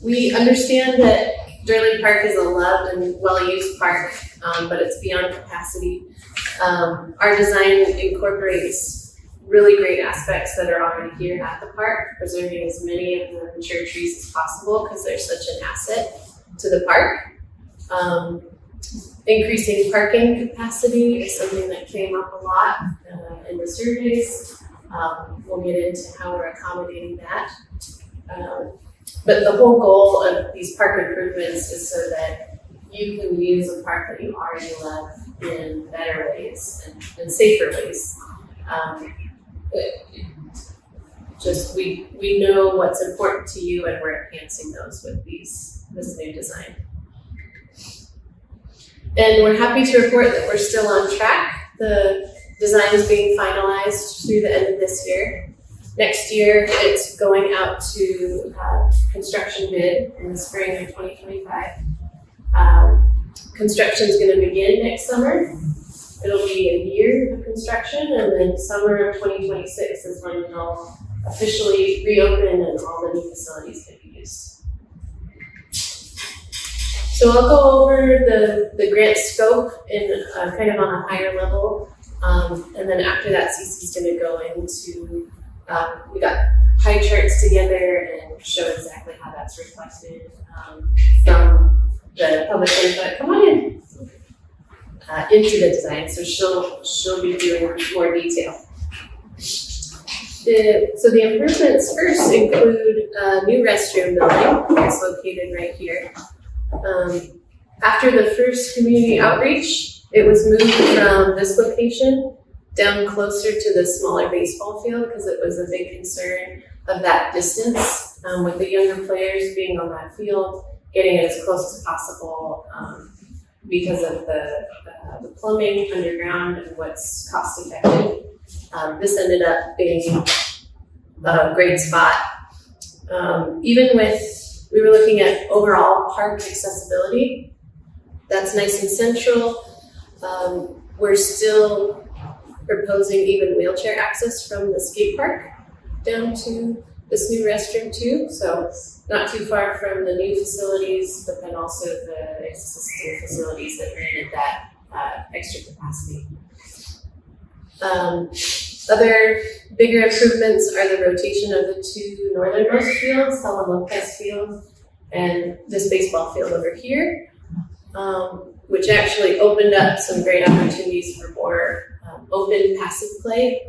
We understand that Durley Park is a loved and well-used park, but it's beyond capacity. Our design incorporates really great aspects that are already here at the park, preserving as many of the mature trees as possible because they're such an asset to the park. Increasing parking capacity is something that came up a lot in the surveys. We'll get into how we're accommodating that. But the whole goal of these park improvements is so that you can use a park that you already love in better ways and safer ways. We know what's important to you, and we're enhancing those with this new design. And we're happy to report that we're still on track. The design is being finalized through the end of this year. Next year, it's going out to construction bid in the spring of 2025. Construction is going to begin next summer. It'll be a year of construction, and then summer of 2026 is when it'll officially reopen and all the new facilities can be used. So I'll go over the grant scope in kind of on a higher level, and then after that, Cece's going to go into, we got pie charts together and show exactly how that's reflected from the public input. Come on in. Into the design, so she'll be doing more detail. So the improvements first include a new restroom building that's located right here. After the first community outreach, it was moved from this location down closer to the smaller baseball field because it was a big concern of that distance with the younger players being on that field, getting it as close as possible because of the plumbing underground and what's cost effective. This ended up being a great spot. Even with, we were looking at overall park accessibility. That's nice and central. We're still proposing even wheelchair access from the skate park down to this new restroom too. So not too far from the new facilities, but then also the existing facilities that needed that extra capacity. Other bigger improvements are the rotation of the two northernmost fields, Helen Lopez Field and this baseball field over here, which actually opened up some great opportunities for more open passive play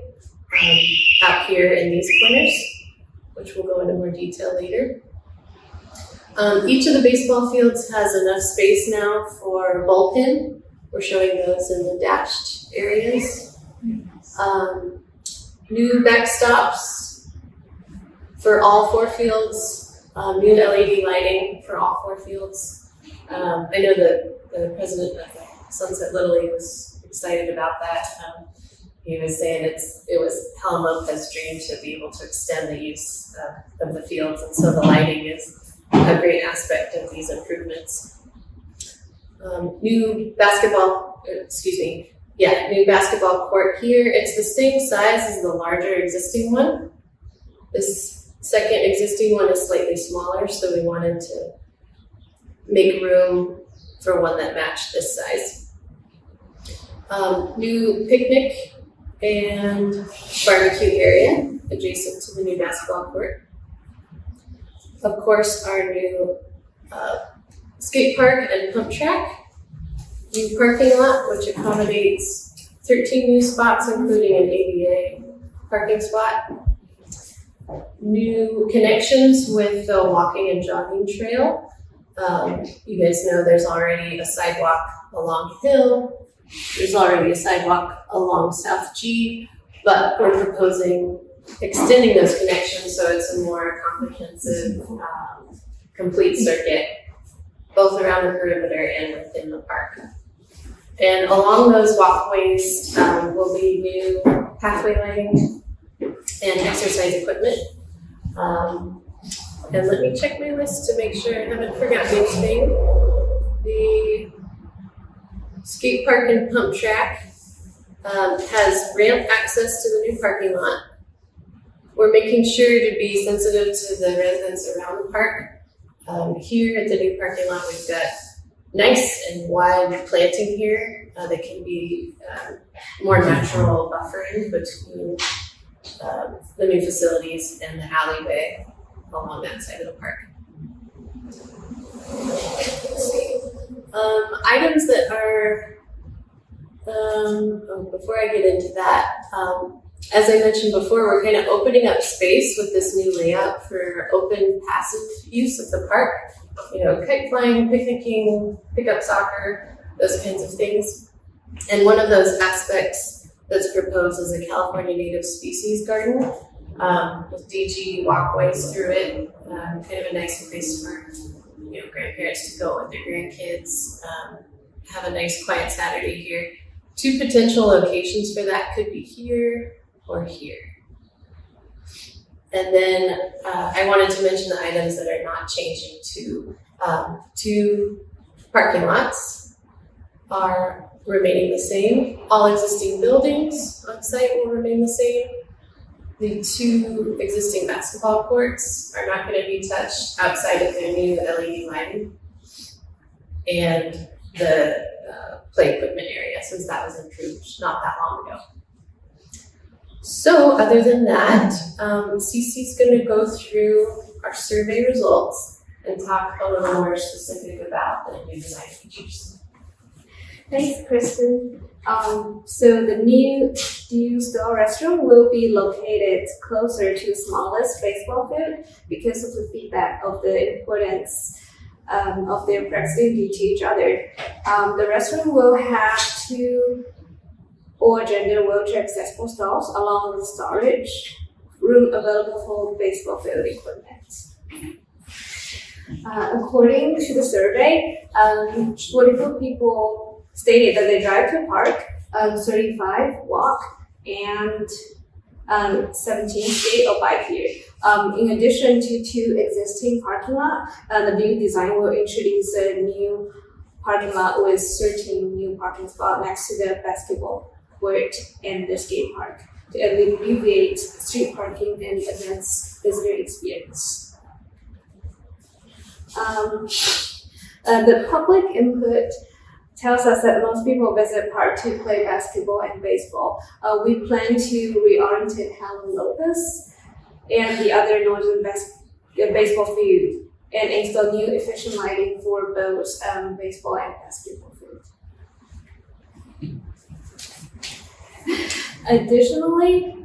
out here in these corners, which we'll go into more detail later. Each of the baseball fields has enough space now for bullpen. We're showing those in the dashed areas. New backstops for all four fields, new LED lighting for all four fields. I know the president of Sunset Little League was excited about that. He was saying it was Helen Lopez's dream to be able to extend the use of the fields, and so the lighting is a great aspect of these improvements. New basketball court here. It's the same size as the larger existing one. This second existing one is slightly smaller, so we wanted to make room for one that matched this size. New picnic and barbecue area adjacent to the new basketball court. Of course, our new skate park and pump track. New parking lot, which accommodates 13 new spots, including an ADA parking spot. New connections with the walking and jogging trail. You guys know there's already a sidewalk along Hill. There's already a sidewalk along South G, but we're proposing extending those connections so it's a more comprehensive, complete circuit, both around the perimeter and within the park. And along those walkways will be new pathway lighting and exercise equipment. And let me check my list to make sure I haven't forgotten anything. The skate park and pump track has ramp access to the new parking lot. We're making sure to be sensitive to the residents around the park. Here at the new parking lot, we've got nice and wide planting here that can be more natural buffering between the new facilities and the alleyway along that side of the park. Items that are, before I get into that, as I mentioned before, we're kind of opening up space with this new layout for open passive use of the park. You know, kite flying, picnicking, pickup soccer, those kinds of things. And one of those aspects that's proposed is a California native species garden with DG walkways through it. Kind of a nice place for grandparents to go with their grandkids. Have a nice quiet Saturday here. 2 potential locations for that could be here or here. And then I wanted to mention the items that are not changing to 2 parking lots are remaining the same. All existing buildings on site will remain the same. The 2 existing basketball courts are not going to be touched outside of their new LED lighting. And the play equipment area, since that was improved not that long ago. So other than that, Cece's going to go through our survey results and talk a little more specific about the new design features. Thanks, Kristen. So the new store restroom will be located closer to the smallest baseball field because of the feedback of the importance of their proximity to each other. The restroom will have 2 or gender wheelchair accessible stalls along with storage room available for baseball field equipment. According to the survey, 44 people stated that they drive to the park, 35 walk, and 17 skate or bike here. In addition to 2 existing parking lots, the new design will introduce a new parking lot with certain new parking spots next to the basketball court and the skate park to alleviate street parking and enhance visitor experience. The public input tells us that most people visit park to play basketball and baseball. We plan to reorient Helen Lopez and the other northern baseball field and install new efficient lighting for both baseball and basketball field. Additionally,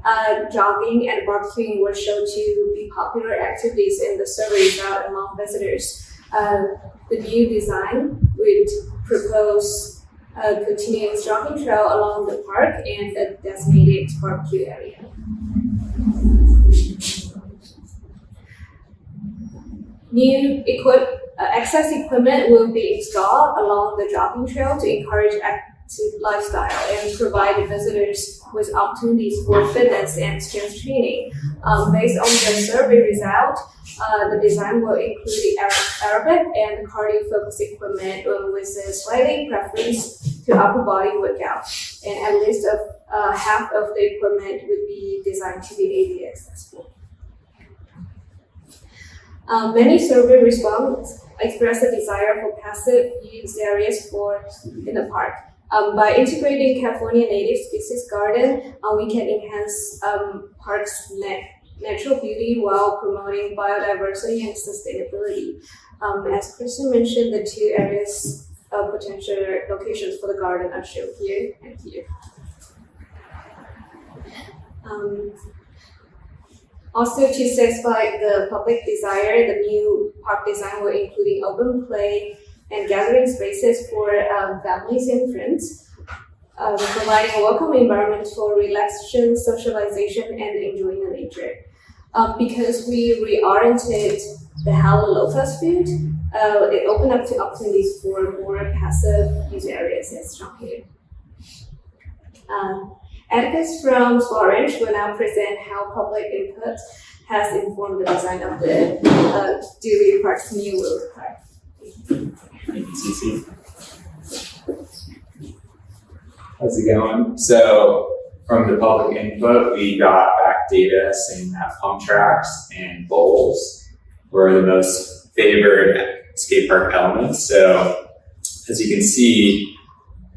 jogging and barbecuing were shown to be popular activities in the survey route among visitors. The new design would propose a continuous jogging trail along the park and a designated barbecue area. New access equipment will be installed along the jogging trail to encourage active lifestyle and provide visitors with opportunities for fitness and strength training. Based on the survey result, the design will include the aerobic and cardio-focused equipment with a slightly preference to upper body workout, and at least half of the equipment would be designed to be ADA accessible. Many survey respondents expressed a desire for passive use areas in the park. By integrating California native species garden, we can enhance parks' natural beauty while promoting biodiversity and sustainability. As Kristen mentioned, the 2 areas of potential locations for the garden are shown here and here. Also, to satisfy the public desire, the new park design will include open play and gathering spaces for families and friends, providing a welcome environment for relaxation, socialization, and enjoying the nature. Because we reoriented the Helen Lopez field, it opened up to opportunities for more passive use areas as shown here. Atticus from Orange will now present how public input has informed the design of the Durley Park's new Durley Park. Thank you, Cece. How's it going? So, from the public input, we got back data saying that pump tracks and bowls were the most favored skate park elements. So as you can see,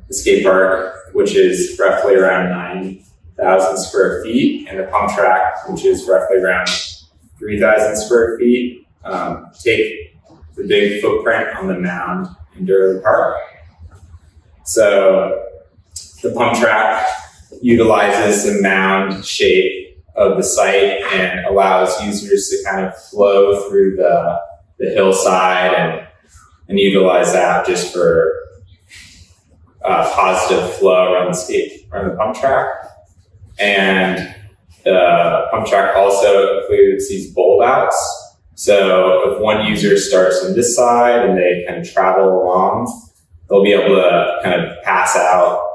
the skate park, which is roughly around 9,000 square feet, and the pump track, which is roughly around 3,000 square feet, take the big footprint on the mound in Durley Park. So the pump track utilizes the mound shape of the site and allows users to kind of flow through the hillside and utilize that just for positive flow around the pump track. And the pump track also includes these bowl outs. So if one user starts on this side and they kind of travel along, they'll be able to kind of pass out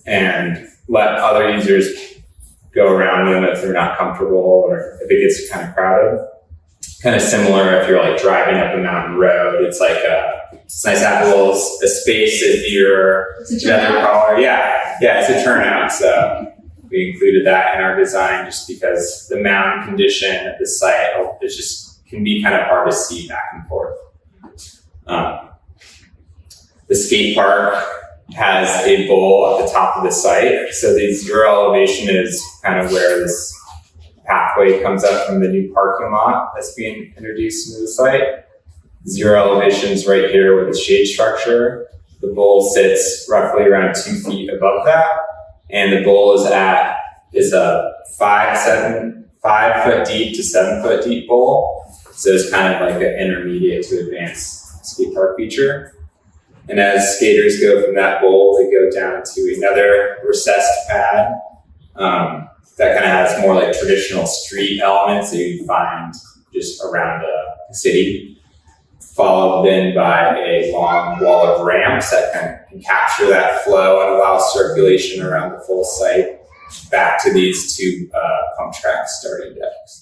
and let other users go around them if they're not comfortable or if it gets kind of crowded. Kind of similar if you're like driving up a mountain road. It's like it's nice to have a space if you're another caller. Yeah, it's a turnout. So we included that in our design just because the mountain condition at the site is just can be kind of hard to see back and forth. The skate park has a bowl at the top of the site. So the zero elevation is kind of where this pathway comes up from the new parking lot that's being introduced into the site. Zero elevation is right here with the shade structure. The bowl sits roughly around 2 feet above that. And the bowl is a 5 foot deep to 7 foot deep bowl. So it's kind of like an intermediate to advanced skate park feature. And as skaters go from that bowl, they go down to another recessed pad that kind of has more like traditional street elements that you find just around a city, followed then by a long wall of ramps that can capture that flow and allow circulation around the full site back to these two pump tracks starting to